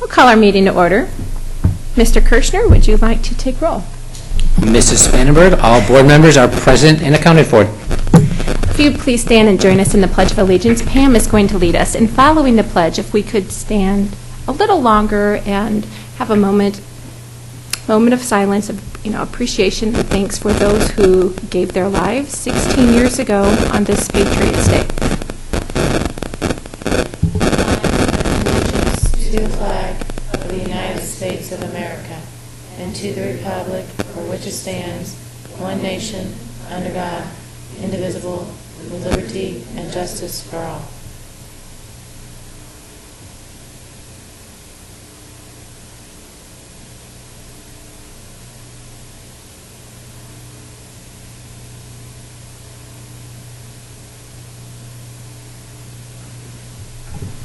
Call our meeting to order. Mr. Kirschner, would you like to take roll? Mrs. Spanenberg, all board members are present and accounted for. If you please stand and join us in the Pledge of Allegiance. Pam is going to lead us. And following the pledge, if we could stand a little longer and have a moment of silence, of appreciation and thanks for those who gave their lives 16 years ago on this Patriots Day. To the flag of the United States of America and to the republic for which it stands, one nation, under God, indivisible, with liberty and justice for all.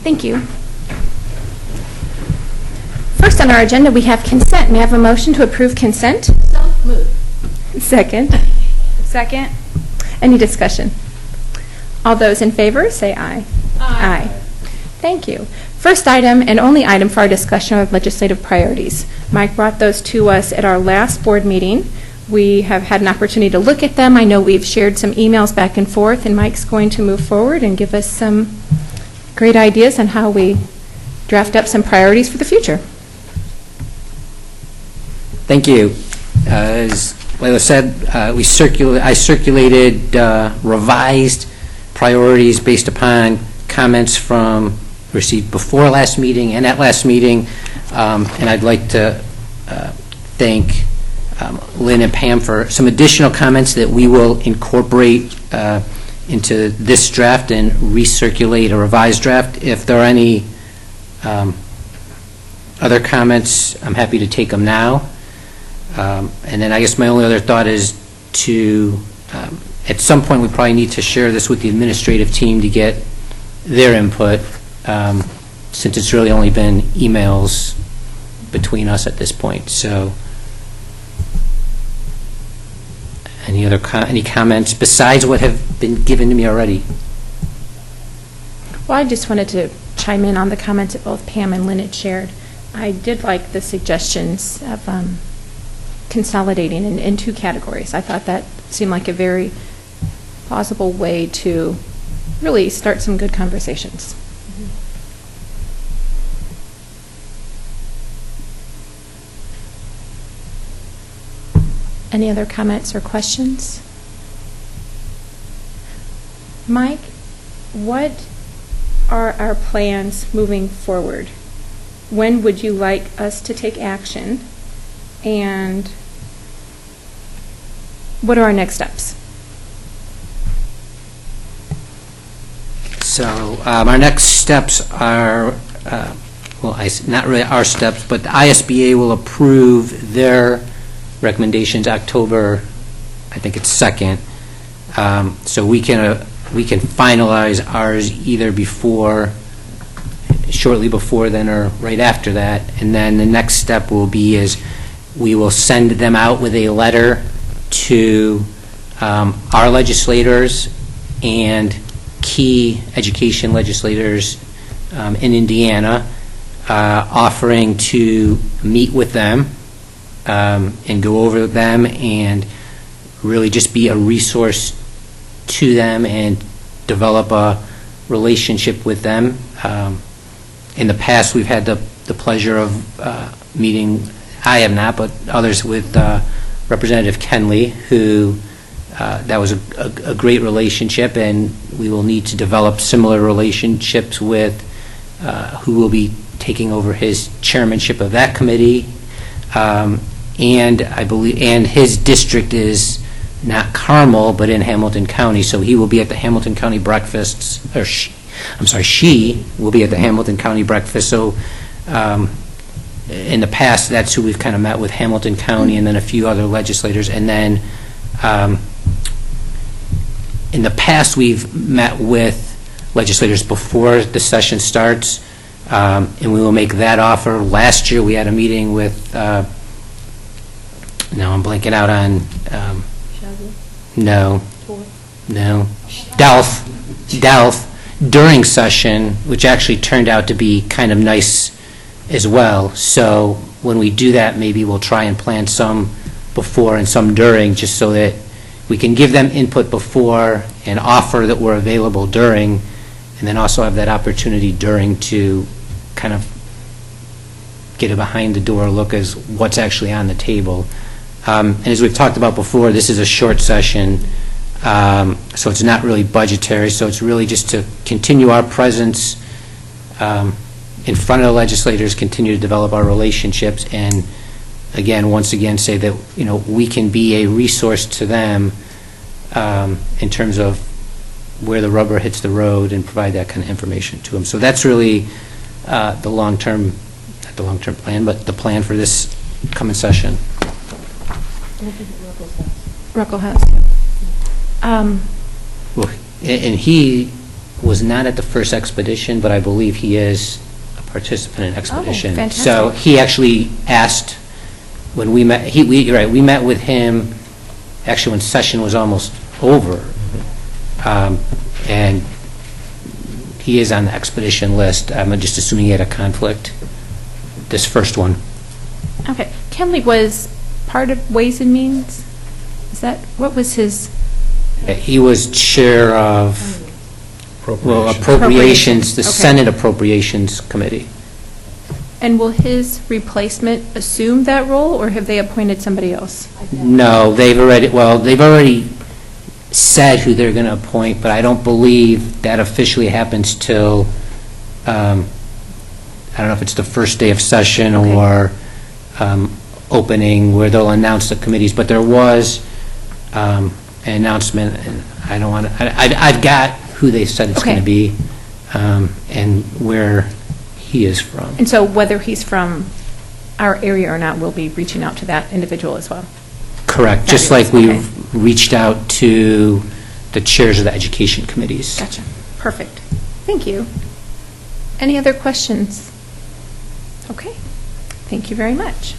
Thank you. First on our agenda, we have consent. May I have a motion to approve consent? So moved. Second. Second. Any discussion? All those in favor, say aye. Aye. Thank you. First item and only item for our discussion of legislative priorities. Mike brought those to us at our last board meeting. We have had an opportunity to look at them. I know we've shared some emails back and forth, and Mike's going to move forward and give us some great ideas on how we draft up some priorities for the future. Thank you. As Layla said, I circulated revised priorities based upon comments received before last meeting and at last meeting, and I'd like to thank Lynn and Pam for some additional comments that we will incorporate into this draft and recirculate a revised draft. If there are any other comments, I'm happy to take them now. And then I guess my only other thought is to, at some point we probably need to share this with the administrative team to get their input, since it's really only been emails between us at this point. So any comments besides what have been given to me already? Well, I just wanted to chime in on the comments that both Pam and Lynn had shared. I did like the suggestions of consolidating in two categories. I thought that seemed like a very plausible way to really start some good conversations. Any other comments or questions? Mike, what are our plans moving forward? When would you like us to take action? And what are our next steps? So our next steps are, not really our steps, but the ISBA will approve their recommendations October, I think it's 2nd. So we can finalize ours either shortly before then or right after that. And then the next step will be is we will send them out with a letter to our legislators and key education legislators in Indiana, offering to meet with them and go over them and really just be a resource to them and develop a relationship with them. In the past, we've had the pleasure of meeting, I have not, but others, with Representative Kenley, who that was a great relationship, and we will need to develop similar relationships with who will be taking over his chairmanship of that committee. And I believe, and his district is not Carmel, but in Hamilton County, so he will be at the Hamilton County breakfasts, or she will be at the Hamilton County breakfast. So in the past, that's who we've kind of met with, Hamilton County, and then a few other legislators. And then in the past, we've met with legislators before the session starts, and we will make that offer. Last year, we had a meeting with, now I'm blanking out on, Delph, during session, which actually turned out to be kind of nice as well. So when we do that, maybe we'll try and plan some before and some during, just so that we can give them input before and offer that we're available during, and then also have that opportunity during to kind of get a behind-the-door look as what's actually on the table. And as we've talked about before, this is a short session, so it's not really budgetary, so it's really just to continue our presence in front of the legislators, continue to develop our relationships, and again, once again, say that, you know, we can be a resource to them in terms of where the rubber hits the road and provide that kind of information to them. So that's really the long-term, not the long-term plan, but the plan for this coming session. Ruckel has. Well, and he was not at the first expedition, but I believe he is a participant in expedition. Fantastic. So he actually asked when we met. You're right. We met with him actually when session was almost over, and he is on the expedition list. I'm just assuming he had a conflict. This first one. Okay. Kenley was part of Ways and Means? Is that, what was his? He was chair of appropriations, Appropriations, the okay. Senate Appropriations Committee. And will his replacement assume that role, or have they appointed somebody else? No, they've already said who they're going to appoint, but I don't believe that officially happens till, I don't know if it's the first day of session Okay. or opening where they'll announce the committees, but there was an announcement, and I don't want to, I've got who they said it's going to Okay. be and where he is from. And so whether he's from our area or not, we'll be reaching out to that individual as well. Correct, just Fabulous, like okay. we've reached out to the chairs of the education committees. Gotcha. Perfect. Thank you. Any other questions? Okay. Thank you very much.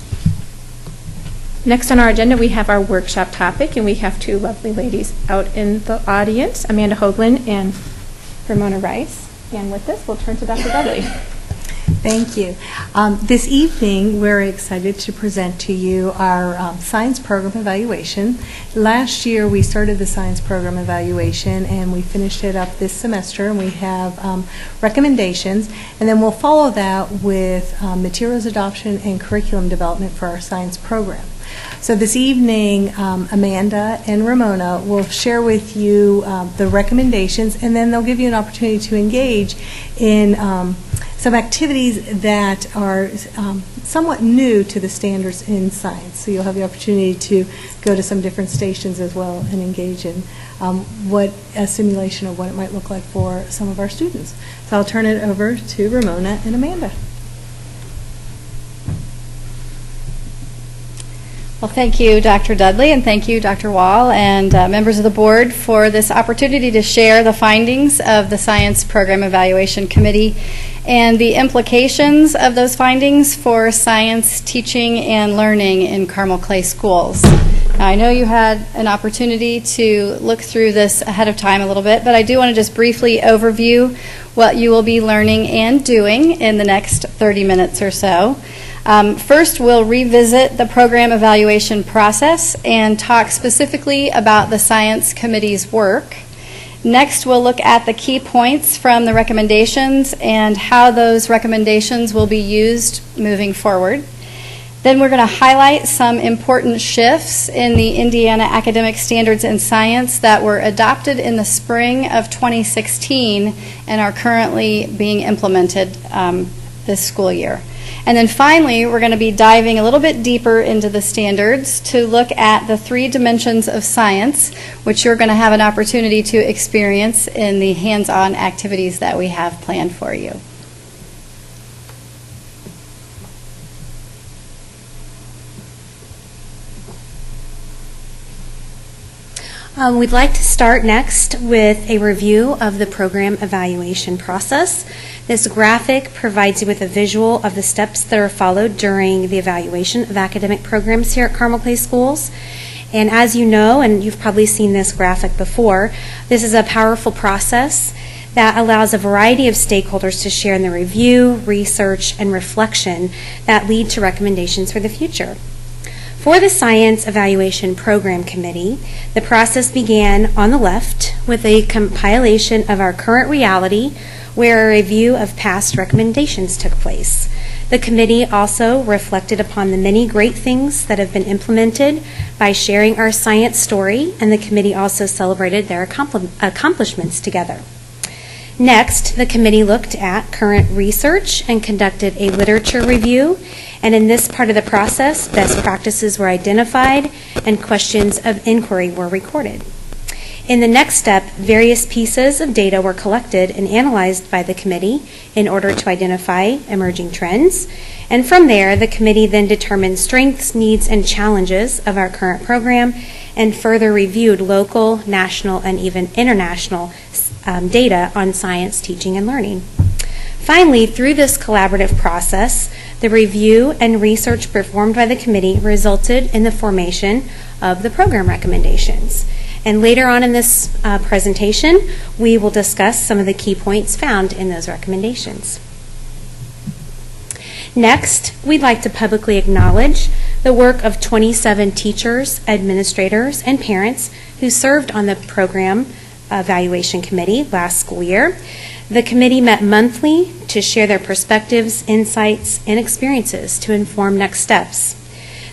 Next on our agenda, we have our workshop topic, and we have two lovely ladies out in the audience, Amanda Hoagland and Ramona Rice. And with this, we'll turn to Dr. Dudley. Thank you. This evening, we're excited to present to you our science program evaluation. Last year, we started the science program evaluation, and we finished it up this semester, and we have recommendations, and then we'll follow that with materials adoption and curriculum development for our science program. So this evening, Amanda and Ramona will share with you the recommendations, and then they'll give you an opportunity to engage in some activities that are somewhat new to the standards in science. So you'll have the opportunity to go to some different stations as well and engage in what a simulation of what it might look like for some of our students. So I'll turn it over to Ramona and Amanda. Well, thank you, Dr. Dudley, and thank you, Dr. Wall, and members of the board for this opportunity to share the findings of the Science Program Evaluation Committee and the implications of those findings for science teaching and learning in Carmel Clay schools. Now, I know you had an opportunity to look through this ahead of time a little bit, but I do want to just briefly overview what you will be learning and doing in the next 30 minutes or so. First, we'll revisit the program evaluation process and talk specifically about the Science Committee's work. Next, we'll look at the key points from the recommendations and how those recommendations will be used moving forward. Then we're going to highlight some important shifts in the Indiana Academic Standards in Science that were adopted in the spring of 2016 and are currently being implemented this school year. And then finally, we're going to be diving a little bit deeper into the standards to look at the 3 dimensions of science, which you're going to have an opportunity to experience in the hands-on activities that we have planned for you. We'd like to start next with a review of the program evaluation process. This graphic provides you with a visual of the steps that are followed during the evaluation of academic programs here at Carmel Clay Schools. And as you know, and you've probably seen this graphic before, this is a powerful process that allows a variety of stakeholders to share in the review, research, and reflection that lead to recommendations for the future. For the Science Evaluation Program Committee, the process began on the left with a compilation of our current reality where a review of past recommendations took place. The committee also reflected upon the many great things that have been implemented by sharing our science story, and the committee also celebrated their accomplishments together. Next, the committee looked at current research and conducted a literature review, and in this part of the process, best practices were identified and questions of inquiry were recorded. In the next step, various pieces of data were collected and analyzed by the committee in order to identify emerging trends. And from there, the committee then determined strengths, needs, and challenges of our current program and further reviewed local, national, and even international data on science teaching and learning. Finally, through this collaborative process, the review and research performed by the committee resulted in the formation of the program recommendations. And later on in this presentation, we will discuss some of the key points found in those recommendations. Next, we'd like to publicly acknowledge the work of 27 teachers, administrators, and parents who served on the Program Evaluation Committee last school year. The committee met monthly to share their perspectives, insights, and experiences to inform next steps.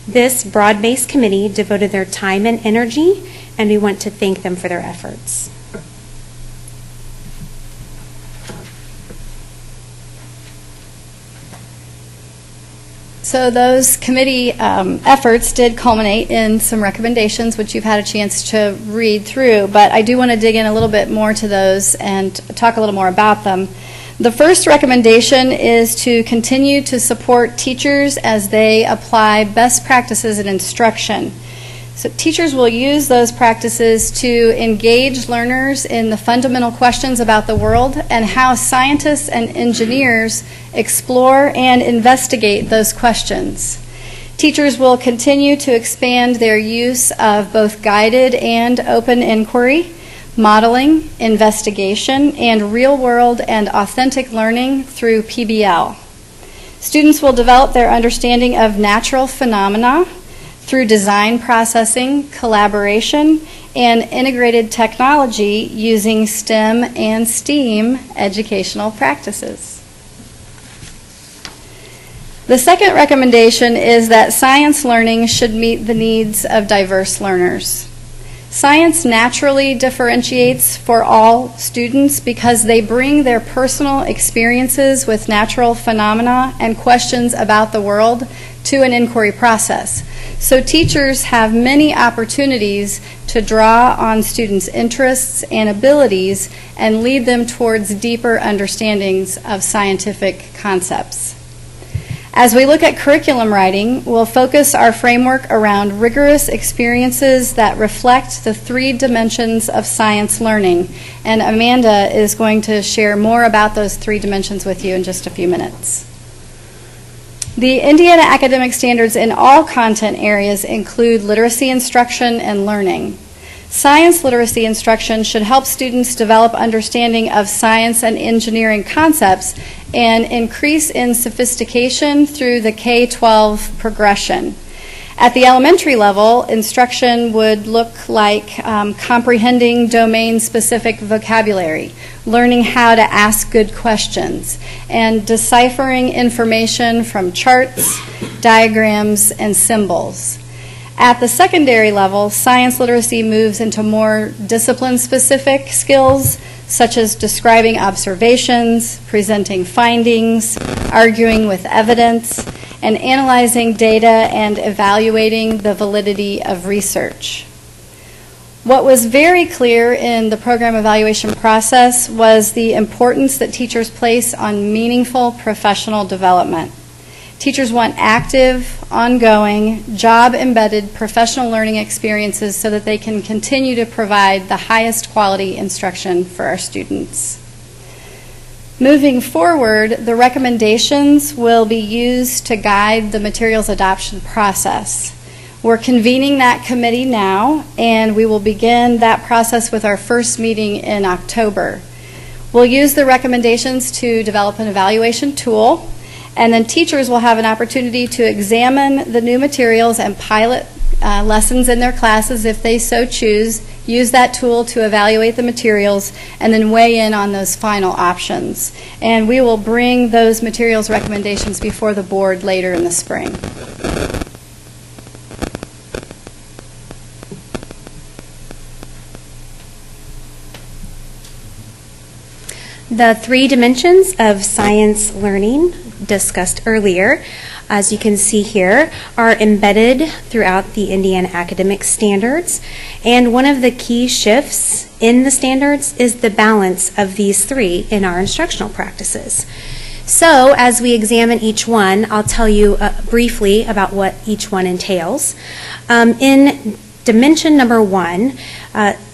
This broad-based committee devoted their time and energy, and we want to thank them for their efforts. So those committee efforts did culminate in some recommendations, which you've had a chance to read through, but I do want to dig in a little bit more to those and talk a little more about them. The first recommendation is to continue to support teachers as they apply best practices in instruction. So teachers will use those practices to engage learners in the fundamental questions about the world and how scientists and engineers explore and investigate those questions. Teachers will continue to expand their use of both guided and open inquiry, modeling, investigation, and real-world and authentic learning through PBL. Students will develop their understanding of natural phenomena through design processing, collaboration, and integrated technology using STEM and STEAM educational practices. The second recommendation is that science learning should meet the needs of diverse learners. Science naturally differentiates for all students because they bring their personal experiences with natural phenomena and questions about the world to an inquiry process. So teachers have many opportunities to draw on students' interests and abilities and lead them towards deeper understandings of scientific concepts. As we look at curriculum writing, we'll focus our framework around rigorous experiences that reflect the three dimensions of science learning. And Amanda is going to share more about those three dimensions with you in just a few minutes. The Indiana academic standards in all content areas include literacy instruction and learning. Science literacy instruction should help students develop understanding of science and engineering concepts and increase in sophistication through the K-12 progression. At the elementary level, instruction would look like comprehending domain-specific vocabulary, learning how to ask good questions, and deciphering information from charts, diagrams, and symbols. At the secondary level, science literacy moves into more discipline-specific skills, such as describing observations, presenting findings, arguing with evidence, and analyzing data and evaluating the validity of research. What was very clear in the program evaluation process was the importance that teachers place on meaningful professional development. Teachers want active, ongoing, job-embedded professional learning experiences so that they can continue to provide the highest quality instruction for our students. Moving forward, the recommendations will be used to guide the materials adoption process. We're convening that committee now, and we will begin that process with our first meeting in October. We'll use the recommendations to develop an evaluation tool, and then teachers will have an opportunity to examine the new materials and pilot lessons in their classes if they so choose, use that tool to evaluate the materials, and then weigh in on those final options. And we will bring those materials recommendations before the board later in the spring. The 3 dimensions of science learning discussed earlier, as you can see here, are embedded throughout the Indiana academic standards. And one of the key shifts in the standards is the balance of these 3 in our instructional practices. So as we examine each one, I'll tell you briefly about what each one entails. In dimension number 1,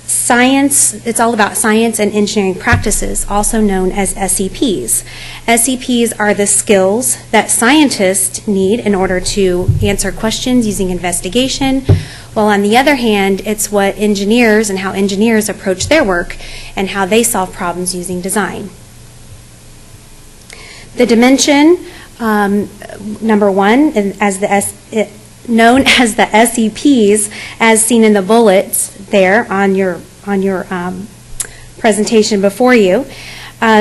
science, it's all about science and engineering practices, also known as SEPs. SEPs are the skills that scientists need in order to answer questions using investigation, while on the other hand, it's what engineers and how engineers approach their work and how they solve problems using design. The dimension number 1, as known as the SEPs, as seen in the bullets there on your presentation before you,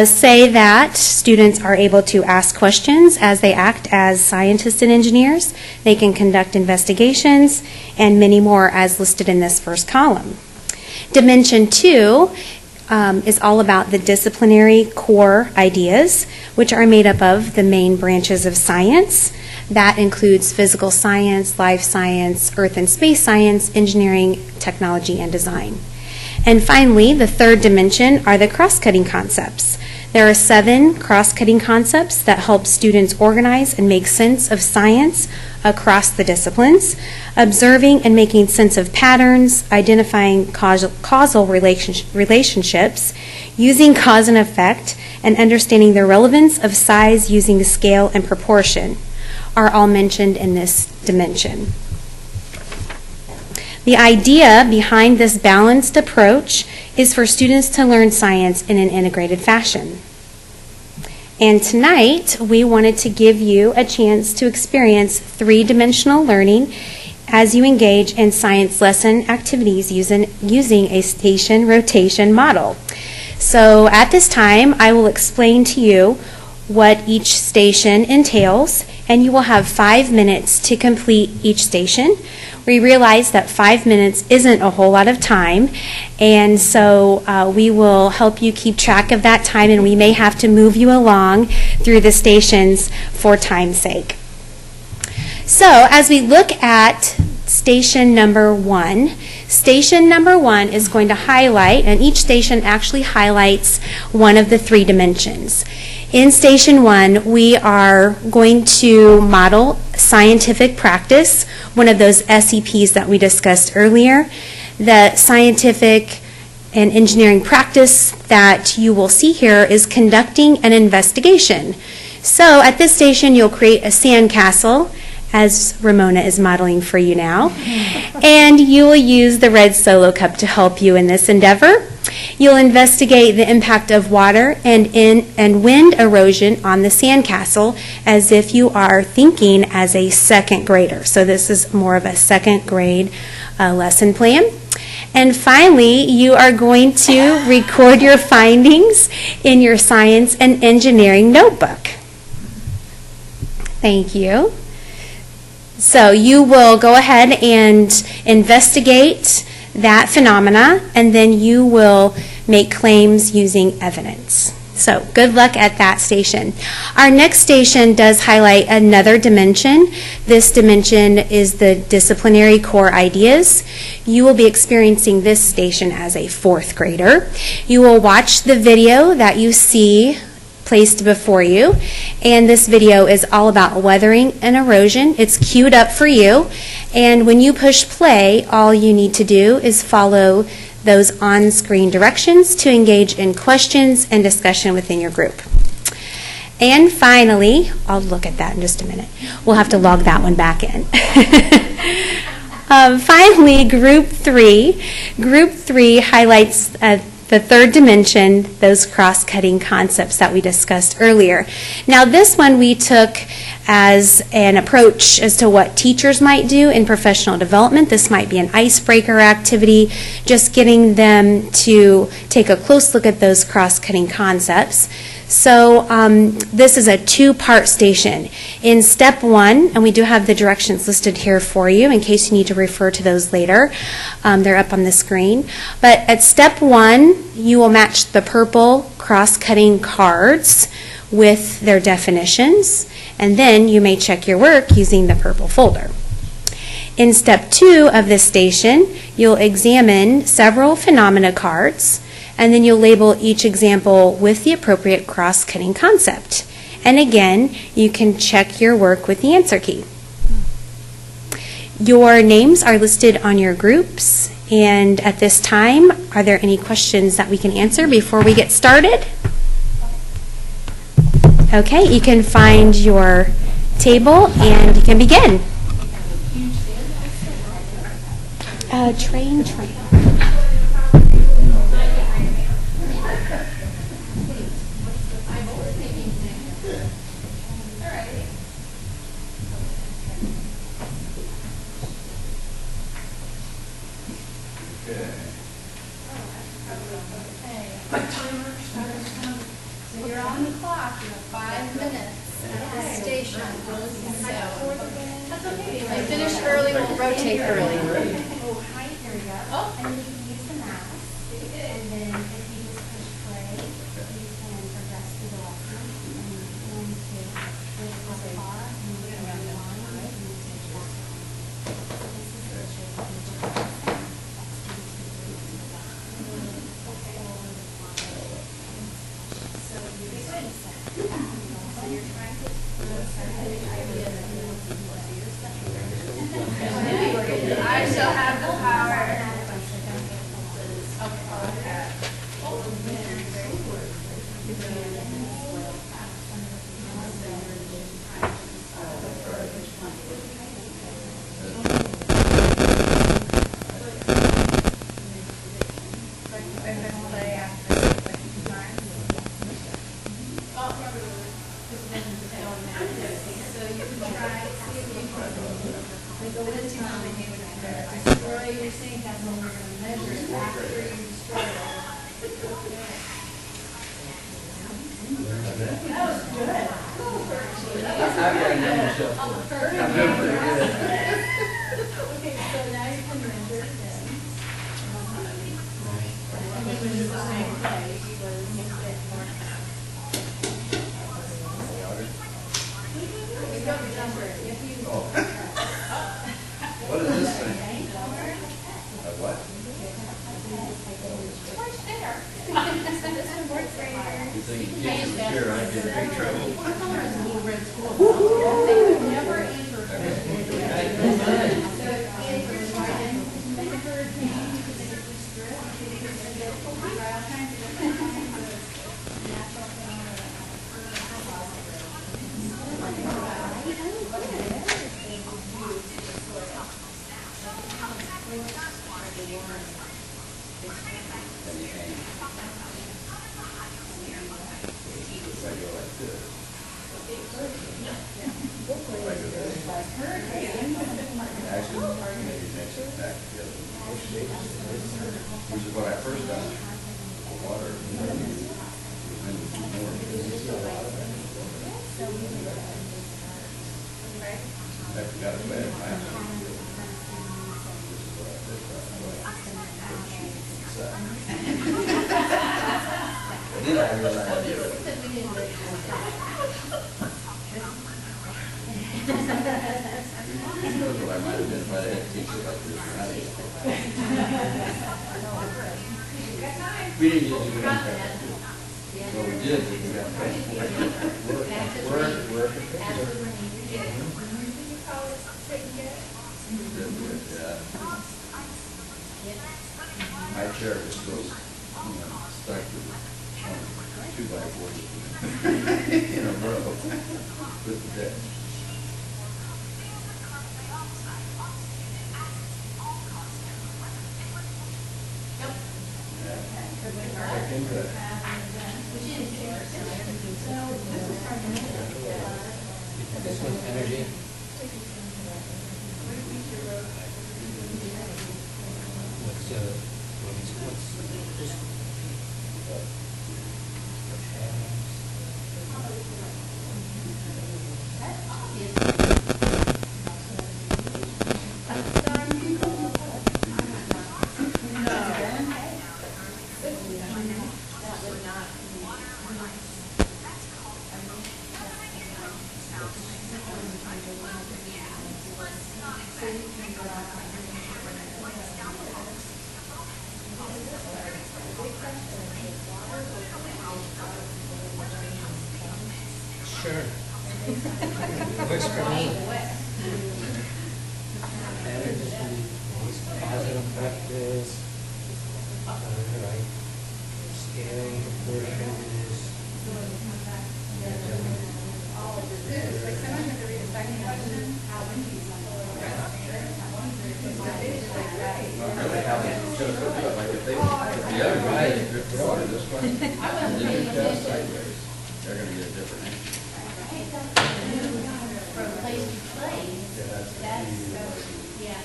say that students are able to ask questions as they act as scientists and engineers. They can conduct investigations, and many more as listed in this first column. Dimension 2 is all about the disciplinary core ideas, which are made up of the main branches of science. That includes physical science, life science, earth and space science, engineering, technology, and design. And finally, the 3rd dimension are the cross-cutting concepts. There are 7 cross-cutting concepts that help students organize and make sense of science across the disciplines, observing and making sense of patterns, identifying causal relationships, using cause and effect, and understanding the relevance of size using the scale and proportion are all mentioned in this dimension. The idea behind this balanced approach is for students to learn science in an integrated fashion. And tonight, we wanted to give you a chance to experience 3-dimensional learning as you engage in science lesson activities using a station rotation model. So at this time, I will explain to you what each station entails, and you will have 5 minutes to complete each station. We realize that 5 minutes isn't a whole lot of time, and so we will help you keep track of that time, and we may have to move you along through the stations for time's sake. So as we look at station number 1, station number 1 is going to highlight, and each station actually highlights one of the 3 dimensions. In Station 1, we are going to model scientific practice, one of those SEPs that we discussed earlier. The scientific and engineering practice that you will see here is conducting an investigation. So at this station, you'll create a sandcastle, as Ramona is modeling for you now, and you will use the red solo cup to help you in this endeavor. You'll investigate the impact of water and wind erosion on the sandcastle as if you are thinking as a 2nd grader. So this is more of a 2nd grade lesson plan. And finally, you are going to record your findings in your science and engineering notebook. Thank you. So you will go ahead and investigate that phenomena, and then you will make claims using evidence. So good luck at that station. Our next station does highlight another dimension. This dimension is the disciplinary core ideas. You will be experiencing this station as a 4th grader. You will watch the video that you see placed before you, and this video is all about weathering and erosion. It's queued up for you, and when you push play, all you need to do is follow those on-screen directions to engage in questions and discussion within your group. And finally, I'll look at that in just a minute. We'll have to log that one back in. Finally, Group 3. Group 3 highlights The third dimension, those cross-cutting concepts that we discussed earlier. Now, this one we took as an approach as to what teachers might do in professional development. This might be an icebreaker activity, just getting them to take a close look at those cross-cutting concepts. So this is a two-part station. In step one, and we do have the directions listed here for you in case you need to refer to those later. They're up on the screen. But at step one, you will match the purple cross-cutting cards with their definitions, and then you may check your work using the purple folder. In step two of this station, you'll examine several phenomena cards, and then you'll label each example with the appropriate cross-cutting concept. And again, you can check your work with the answer key. Your names are listed on your groups, and at this time, are there any questions that we can answer before we get started? Okay, you can find your table and you can begin. Train. You're on the clock. You have 5 minutes at the station. So, if you finish early, we'll rotate early. Oh, hi, here we go. Oh. And you can use the mouse. And then if you just push play, you can progress through the lesson. And you can into this bar, and you can run the line, and you can take that. So this is the shape of the chart. I shall have the power. What is this thing? A what? You think you get to the chair, I get in big trouble. Which is what I first done. Water. I got a bad plan. Which is what I first done. And then I realized what I might have been if I had to teach it like this. We didn't get to do that. What we did is we got work. My chair was still, stuck to the 2x4 in a row with the desk. good. This one's energy. Sure. Works for me. Positive practice. Right. Scale proportions. Really, how they should have put it, like if they, if the other guy is good to order this one, and then you test sideways, they're gonna get a different answer. From place to place, yeah.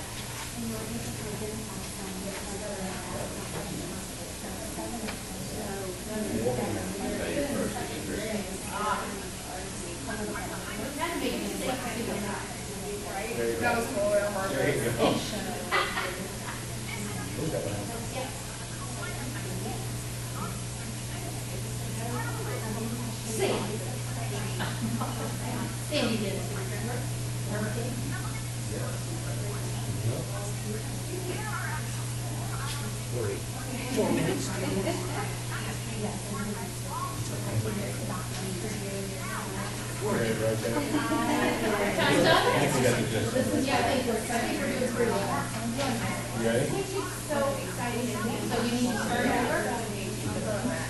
There you go. Sandy did it. Right there. Time's up? I think we got the gist. Yeah, I think we're doing pretty well. You ready? So exciting. So you need to start over?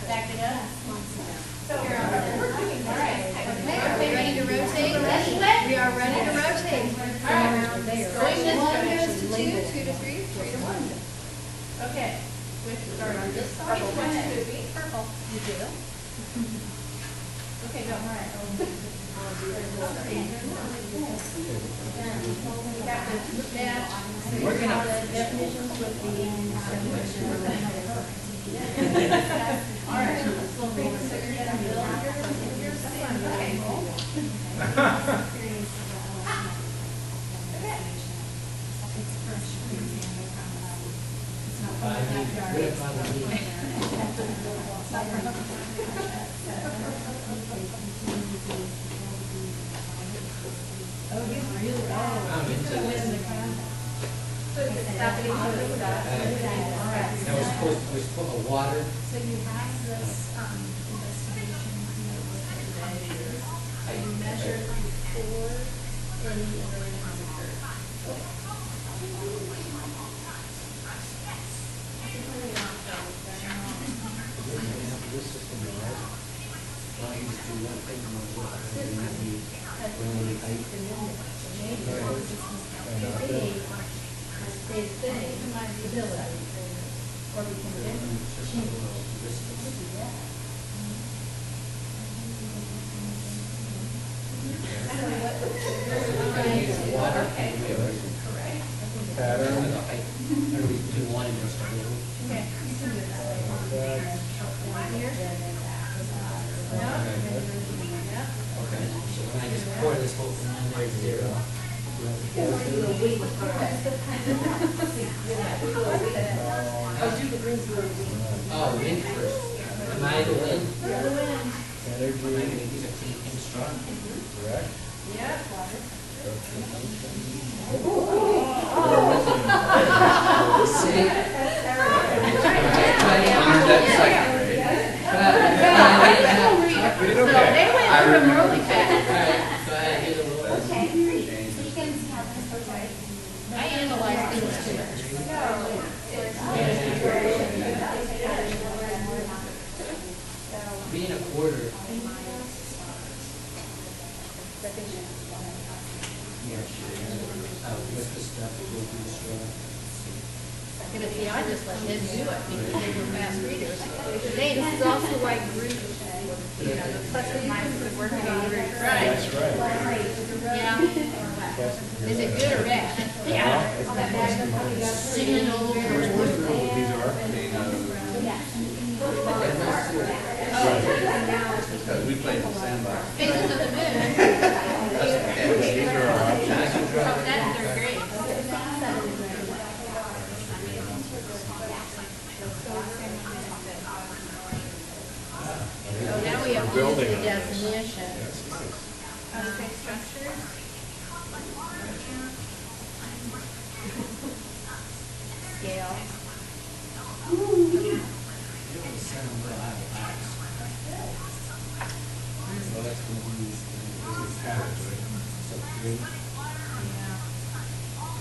Back it up? All right. Okay, are we ready to rotate? We are ready to rotate. All right. Going this one goes to 2, 2 to 3, 3 to 1. Okay. We have to start on this side. Go ahead. Purple. You do? Okay, go. All right. We have to match the definitions with the. All right. So you're gonna build your Now we're supposed to water. So you have this investigation and you measure before any erosion has occurred. Or we can Pattern. Do one and just a little. Okay, you can do that. Okay. So when I just pour this whole thing in there, zero. Oh, wind first. Am I the wind? You're the wind. Energy, These are clean and strong. correct? Learned that in second grade. We did okay. They went through them really fast. Go ahead, here's a little. I analyze things too. Being a quarter. With the stuff, we'll do straw. But see, I just let them do it because they were fast readers. This is also why group, you know, the plus and minus would work in groups. Right. That's right. Yeah. Is it good or bad? Yeah. Singing over. These are. Because we played in the sandbox. Faces of the Moon. These are our options. From that in third grade. So now we have to use Building the on this. definition. Basic structures. Scale. Well, that's going to be, this is patterns, right? So green.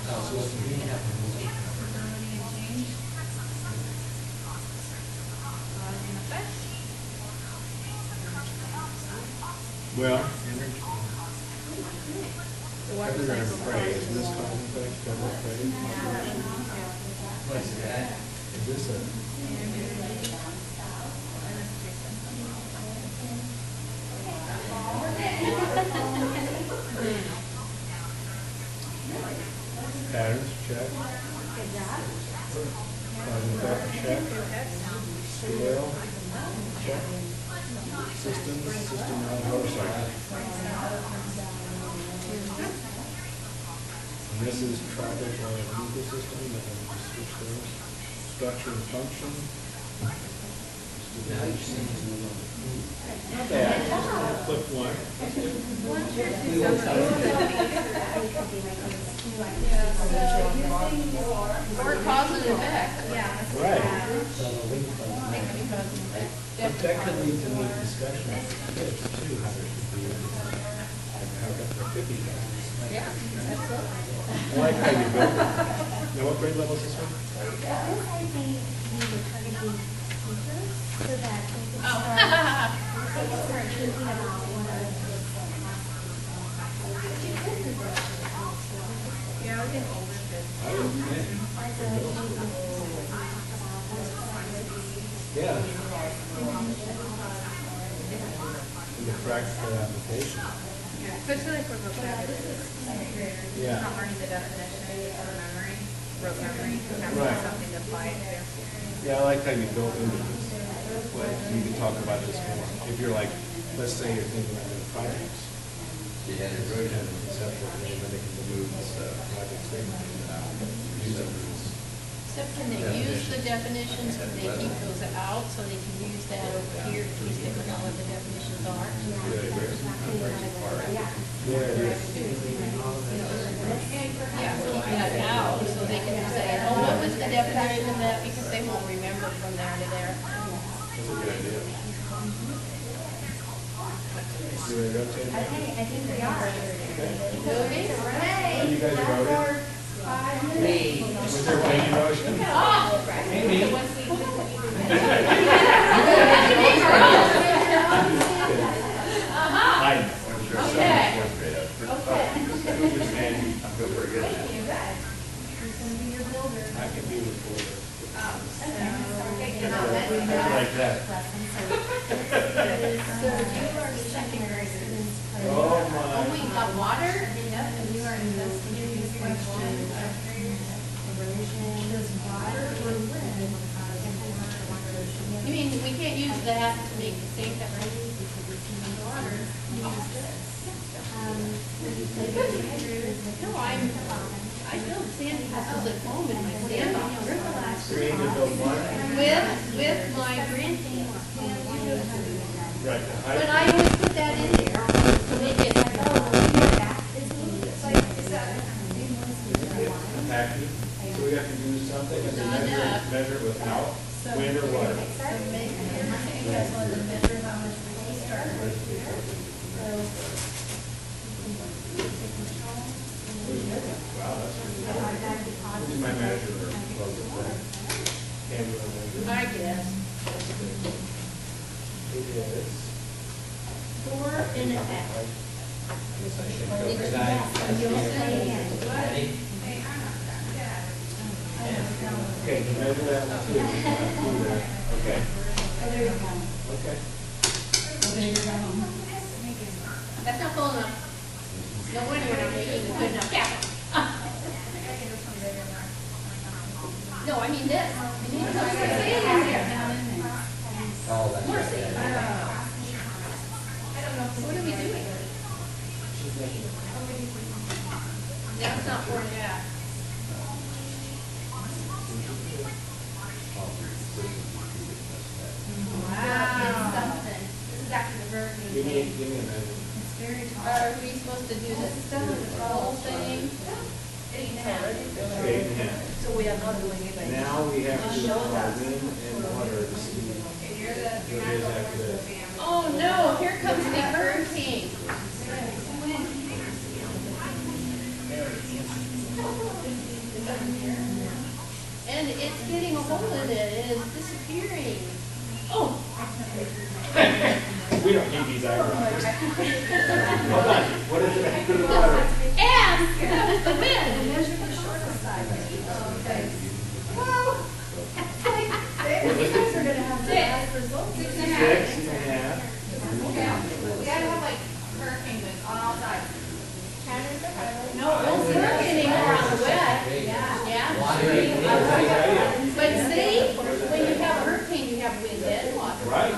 Oh, so it's green. Ability and change. Cause and effect. Well, The water everything cycle. in pray, is this cause and effect, double pray? What's that? Is this a, patterns, check. Cause and effect, check. Scale, check. System on motorcycle. And this is tropical ecosystem, that we just switch those. Structure and function. Not bad, flip one. Or cause and effect. Right. But But that could lead to neat discussion of kids too, how there should be, how there could be that. Yeah, absolutely. I like how you built it. Now, what grade level is this one? Yeah, we can older kids. I would think. Yeah. In the practical application. Especially for vocabulary. Yeah. Not learning the definition or memory, rote memory, having Right. something to apply it to. Yeah, I like how you built into this. Like, you can talk about this more. If you're like, let's say you're thinking about doing projects. You had it Road right have a conceptual thing, then they can move this project statement. Use it for this. Except when they use the definitions, they keep those out, so they can use that over here in case they forgot what the definitions are. Yeah, it is. Yeah, it is. Yeah, keep that out, so they can say, oh, what was the definition of that, because they won't remember from there to there. That's a good idea. You want to rotate it? I think we are. Oh, you guys voted? Was there any motion? I know. I'm sure some Okay. fourth grade have. Just Andy. I feel pretty good. I can be with four. Like that. So you are second graders. Oh, Oh, my. we got water? Yep, and you are investigating this question. Does water or lead? You mean we can't use that to make the same definition? Water. No, I build sand castles at home in my sandbox. Green to build one. With my grandkids. Right. But I always put that in there to make it, Active. So we have to do something and then Not enough. measure it without wind or water. Wow, that's really good. What is my measure or close it back? Annual measure? I guess, It is. 4.5. Ready? Okay, you measure that one too. Okay. Okay. That's not full enough. No wonder you're not making a good enough cap. No, I mean this. You need to put some sand in there. More sand. I don't know. What are we doing? That's not pouring out. Wow. This is after the hurricane. Give me a measure. Are we supposed to do this whole thing? 8.5. So we are not doing it. Now we have to do wind and water to see what it is after this. Oh no, here comes the hurricane. And it's getting a hold of it, and it's disappearing. Oh! We don't need these eyebrows. Hold on, what is it after the water? And the wind. Six. 6.5. We gotta have like hurricane winds on all sides. No, it's hurricane anymore on the west. Yeah. But see, when you have a hurricane, you have wind and water. Right.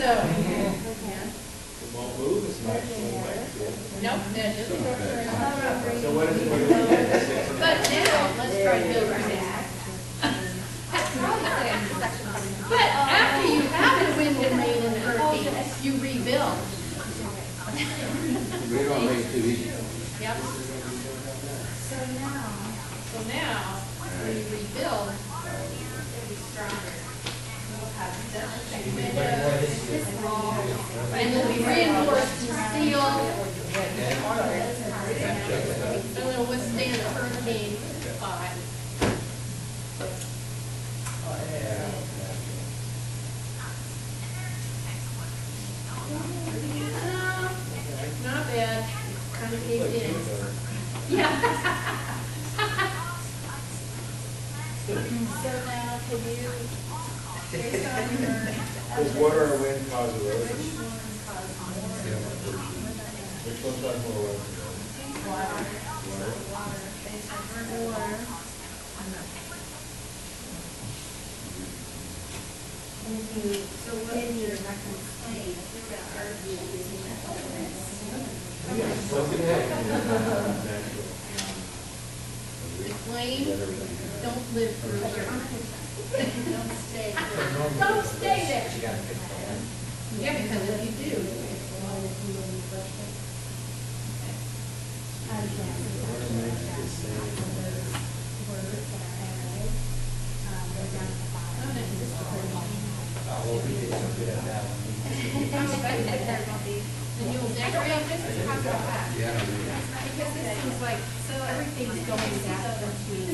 So, It won't move as much. nope, that just goes So what is it? What is it? But now, let's try to build our house. But after you have a wind and rain and a hurricane, you rebuild. We don't make it too easy. Yep. So now, when you rebuild, it'll be stronger. And it'll be reinforced in steel. So it'll withstand the hurricane spot. Not bad. Kind of caved in. Yeah. So now, can you, based on your, Does water or wind cause erosion? Which one causes more erosion? water, based on your water. So what is your reference state? Plain, don't live through here. Don't stay there. Don't stay there. Yeah, because if you do. And you'll decorate this or have it back? Yeah. Because this seems like, so everything's going back between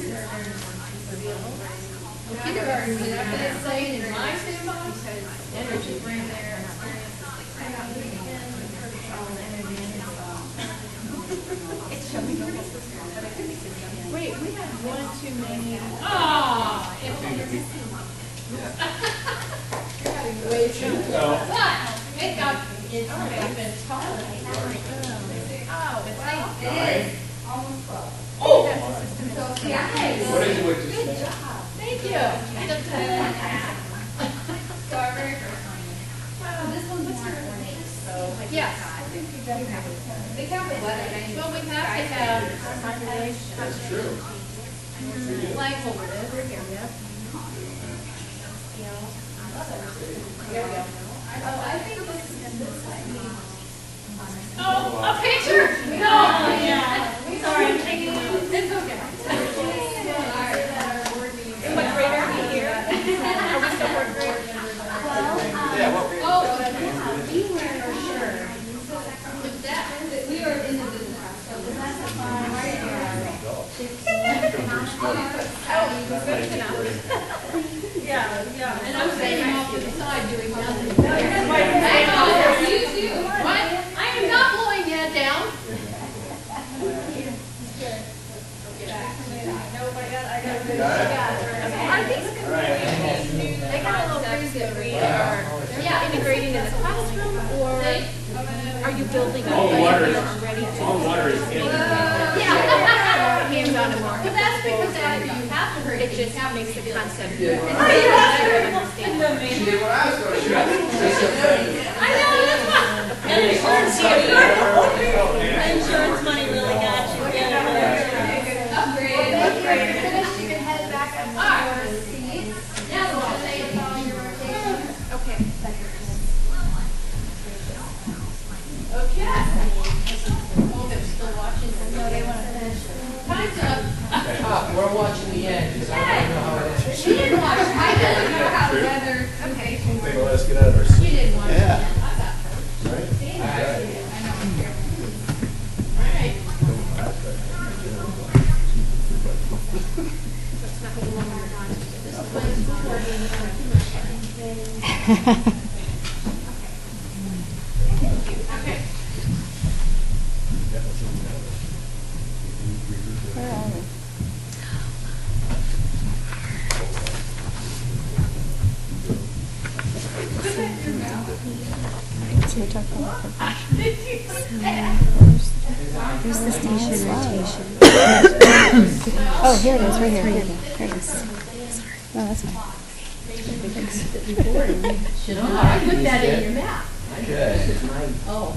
kindergarten, is that what it's saying in my sandbox? Energy bring their Wait, we have one too many. Oh! You're having way too many. But, it got, it's been taller. Oh, it is. Oh! Nice. What is it with this? Good job. Thank you. Starboard. This one's what's your name? Yes. They have it. Well, we have to have. That's true. Flag holder. Yep. There we go. Oh, I think this is this way. Oh, a picture? No. Yeah. Sorry, I'm taking it. It's okay. What grade are we here? Are we still fourth grade? Yeah, what we. Oh, we were for sure. With that, we are in the business. So that's a fine. Yeah. And I'm standing off to the side doing nothing. Hang on, you too. What? I am not blowing that down. I demonstrating in the classroom, or are you building up All the water is, ready to? all the water is in. Yeah. Hands-on and more. But that's because after you have to hurt, it just makes the concept. She did what I was going to do. I know, that's fun. Insurance money really got you. Upgrade. Thank you. After you're finished, you can head back up to your seats. Now we'll say it's all your rotation. Okay. Okay. Oh, they're still watching. No, they want to finish. Time's up. We're watching the end, because I don't know how it ends. She didn't watch. I didn't know how the other. Okay. Well, let's get out of our seat. You didn't watch. Yeah. I got her. See? I know. All right. There's the station rotation. Oh, here it is, right here. Here it is. No, that's fine. Put that in your map.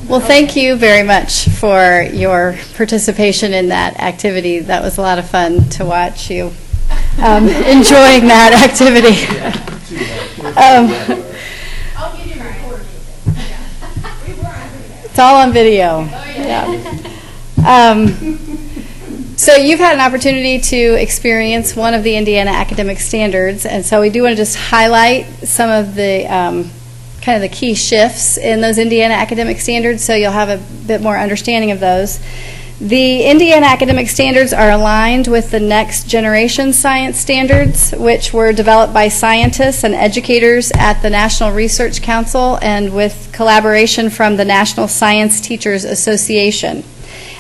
Well, thank you very much for your participation in that activity. That was a lot of fun to watch you enjoying that activity. I'll give you a recording. It's all on video. Yeah. So you've had an opportunity to experience one of the Indiana academic standards, and so we do want to just highlight some of the kind of the key shifts in those Indiana academic standards, so you'll have a bit more understanding of those. The Indiana academic standards are aligned with the next generation science standards, which were developed by scientists and educators at the National Research Council and with collaboration from the National Science Teachers Association.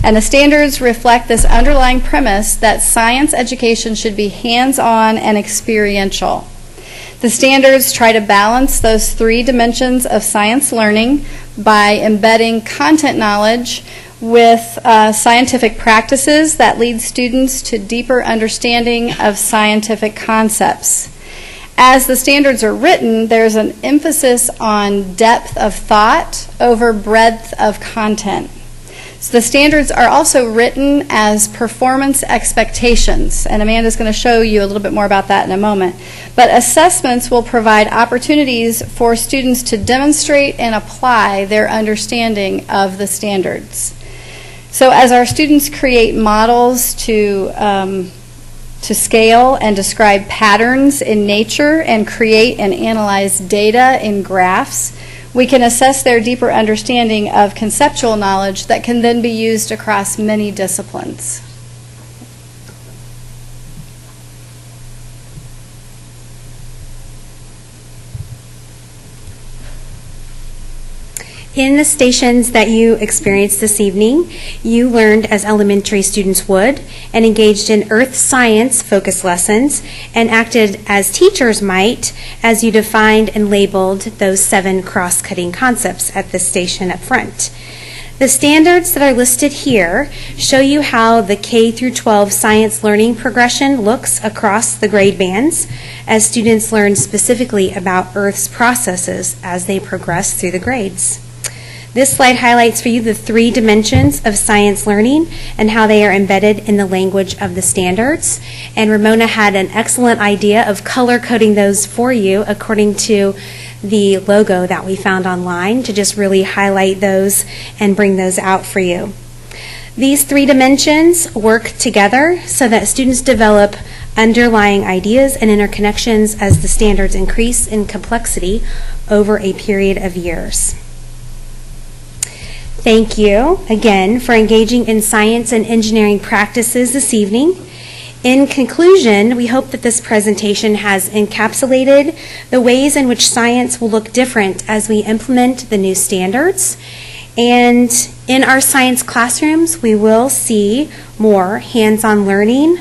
And the standards reflect this underlying premise that science education should be hands-on and experiential. The standards try to balance those three dimensions of science learning by embedding content knowledge with scientific practices that lead students to deeper understanding of scientific concepts. As the standards are written, there's an emphasis on depth of thought over breadth of content. So the standards are also written as performance expectations, and Amanda's going to show you a little bit more about that in a moment. But assessments will provide opportunities for students to demonstrate and apply their understanding of the standards. So as our students create models to scale and describe patterns in nature and create and analyze data in graphs, we can assess their deeper understanding of conceptual knowledge that can then be used across many disciplines. In the stations that you experienced this evening, you learned as elementary students would and engaged in earth science focused lessons and acted as teachers might as you defined and labeled those 7 cross-cutting concepts at the station up front. The standards that are listed here show you how the K through 12 science learning progression looks across the grade bands as students learn specifically about Earth's processes as they progress through the grades. This slide highlights for you the 3 dimensions of science learning and how they are embedded in the language of the standards. And Ramona had an excellent idea of color coding those for you according to the logo that we found online to just really highlight those and bring those out for you. These 3 dimensions work together so that students develop underlying ideas and interconnections as the standards increase in complexity over a period of years. Thank you again for engaging in science and engineering practices this evening. In conclusion, we hope that this presentation has encapsulated the ways in which science will look different as we implement the new standards. And in our science classrooms, we will see more hands-on learning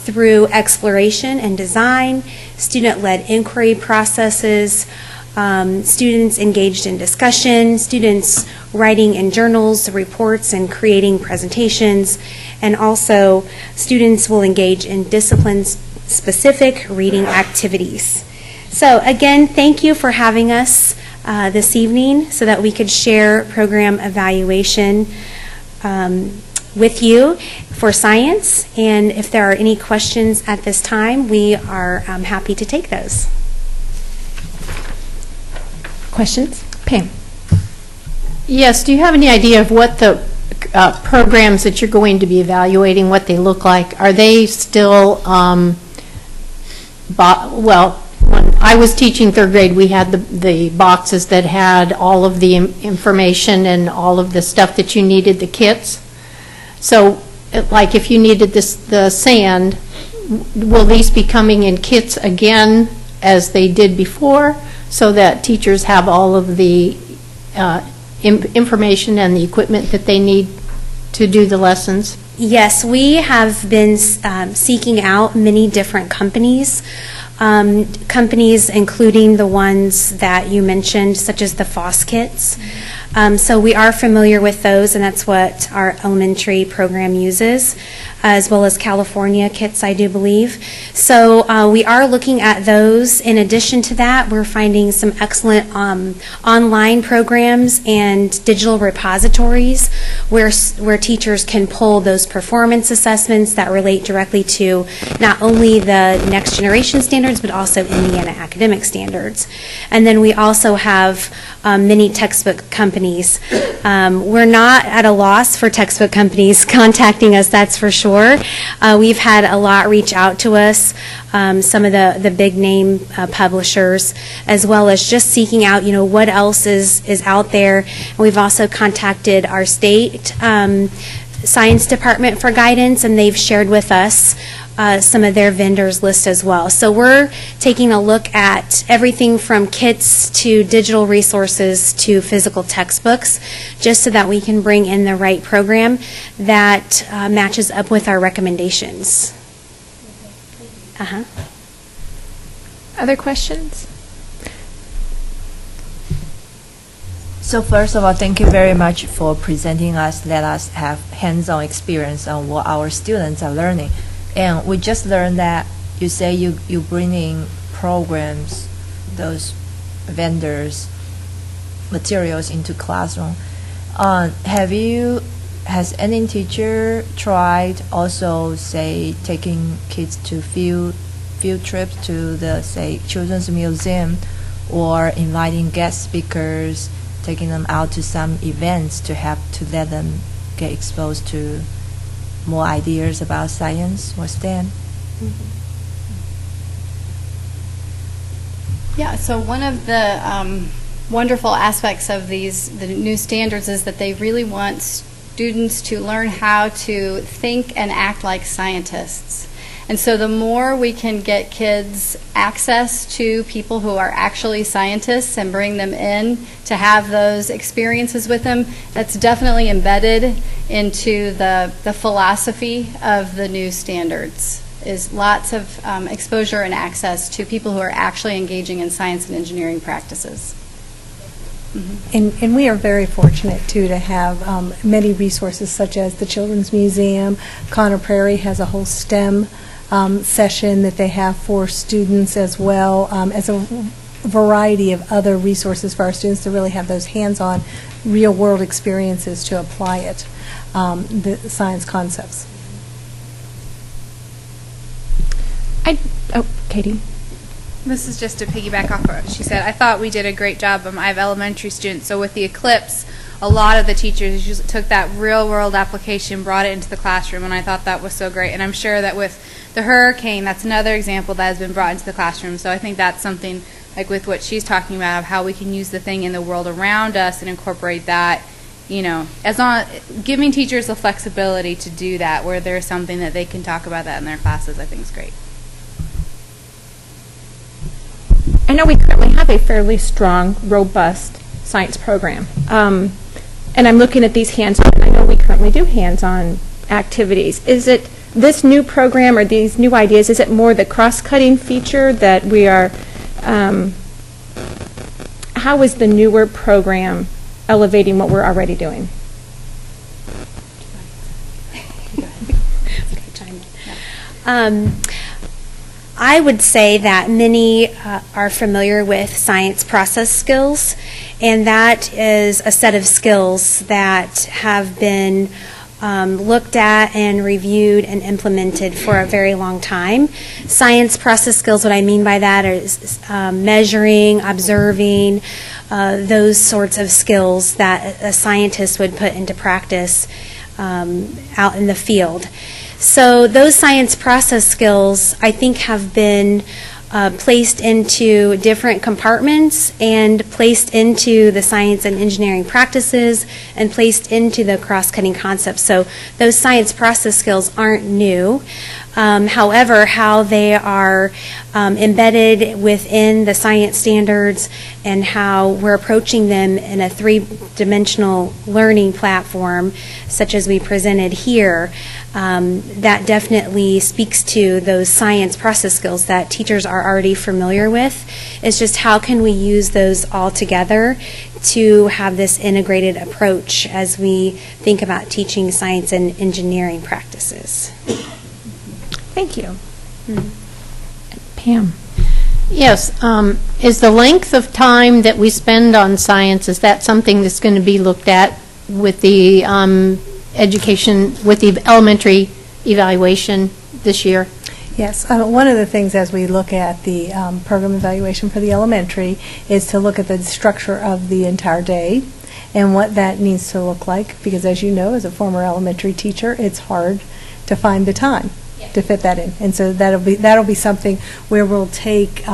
through exploration and design, student-led inquiry processes, students engaged in discussion, students writing in journals, reports, and creating presentations, and also students will engage in discipline-specific reading activities. So again, thank you for having us this evening so that we could share program evaluation with you for science. And if there are any questions at this time, we are happy to take those. Questions? Pam? Yes, do you have any idea of what the programs that you're going to be evaluating, what they look like? Are they still, well, when I was teaching third grade, we had the boxes that had all of the information and all of the stuff that you needed, the kits. So, like if you needed the sand, will these be coming in kits again as they did before, so that teachers have all of the information and the equipment that they need to do the lessons? Yes, we have been seeking out many different companies, including the ones that you mentioned, such as the FOSS kits. So we are familiar with those, and that's what our elementary program uses, as well as California kits, I do believe. So we are looking at those. In addition to that, we're finding some excellent online programs and digital repositories where teachers can pull those performance assessments that relate directly to not only the next generation standards, but also Indiana academic standards. And then we also have many textbook companies. We're not at a loss for textbook companies contacting us, that's for sure. We've had a lot reach out to us, some of the big name publishers, as well as just seeking out, what else is out there. And we've also contacted our state science department for guidance, and they've shared with us some of their vendors list as well. So we're taking a look at everything from kits to digital resources to physical textbooks, just so that we can bring in the right program that matches up with our recommendations. Other questions? So first of all, thank you very much for presenting us, let us have hands-on experience on what our students are learning. And we just learned that you say you bringing programs, those vendors, materials into classroom. Has any teacher tried also, say, taking kids to field trips to the, say, Children's Museum, or inviting guest speakers, taking them out to some events to let them get exposed to more ideas about science or STEM? Yeah, so one of the wonderful aspects of the new standards is that they really want students to learn how to think and act like scientists. And so the more we can get kids access to people who are actually scientists and bring them in to have those experiences with them, that's definitely embedded into the philosophy of the new standards, is lots of exposure and access to people who are actually engaging in science and engineering practices. And we are very fortunate, too, to have many resources such as the Children's Museum. Conner Prairie has a whole STEM session that they have for students, as well as a variety of other resources for our students to really have those hands-on, real-world experiences to apply it, the science concepts. Katie. This is just to piggyback off what she said. I thought we did a great job. I have elementary students, so with the Eclipse, a lot of the teachers just took that real-world application, brought it into the classroom, and I thought that was so great. And I'm sure that with the hurricane, that's another example that has been brought into the classroom. So I think that's something, like with what she's talking about, of how we can use the thing in the world around us and incorporate that, as long giving teachers the flexibility to do that, where there's something that they can talk about that in their classes, I think is great. I know we currently have a fairly strong, robust science program. And I'm looking at these hands-on, and I know we currently do hands-on activities. Is it this new program or these new ideas, is it more the cross-cutting feature that we are how is the newer program elevating what we're already doing? I would say that many are familiar with science process skills, and that is a set of skills that have been looked at and reviewed and implemented for a very long time. Science process skills, what I mean by that is measuring, observing, those sorts of skills that a scientist would put into practice out in the field. So those science process skills, I think, have been placed into different compartments and placed into the science and engineering practices and placed into the cross-cutting concepts. So those science process skills aren't new. However, how they are embedded within the science standards and how we're approaching them in a three-dimensional learning platform, such as we presented here, that definitely speaks to those science process skills that teachers are already familiar with. It's just how can we use those all together to have this integrated approach as we think about teaching science and engineering practices. Thank you. Pam? Yes. Is the length of time that we spend on science, is that something that's going to be looked at with the education, with the elementary evaluation this year? Yes. One of the things as we look at the program evaluation for the elementary is to look at the structure of the entire day and what that needs to look like, because as you know, as a former elementary teacher, it's hard to find the time to fit that in. And so that'll be something where we'll take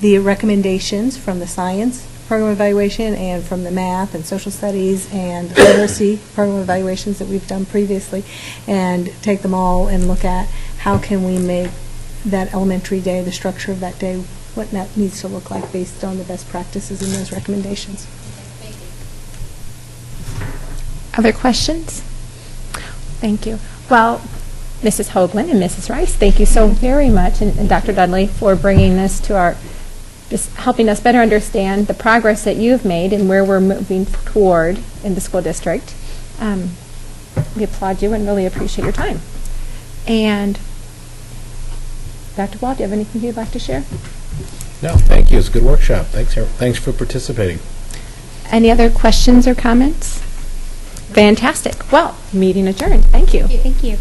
the recommendations from the science program evaluation and from the math and social studies and literacy program evaluations that we've done previously and take them all and look at how can we make that elementary day, the structure of that day, what that needs to look like based on the best practices in those recommendations. Other questions? Thank you. Well, Mrs. Hoagland and Mrs. Rice, thank you so very much, and Dr. Dudley, for bringing this to just helping us better understand the progress that you've made and where we're moving toward in the school district. We applaud you and really appreciate your time. And Dr. Wall, do you have anything you'd like to share? No, thank you. It's a good workshop. Thanks for participating. Any other questions or comments? Fantastic. Well, meeting adjourned. Thank you. Thank you.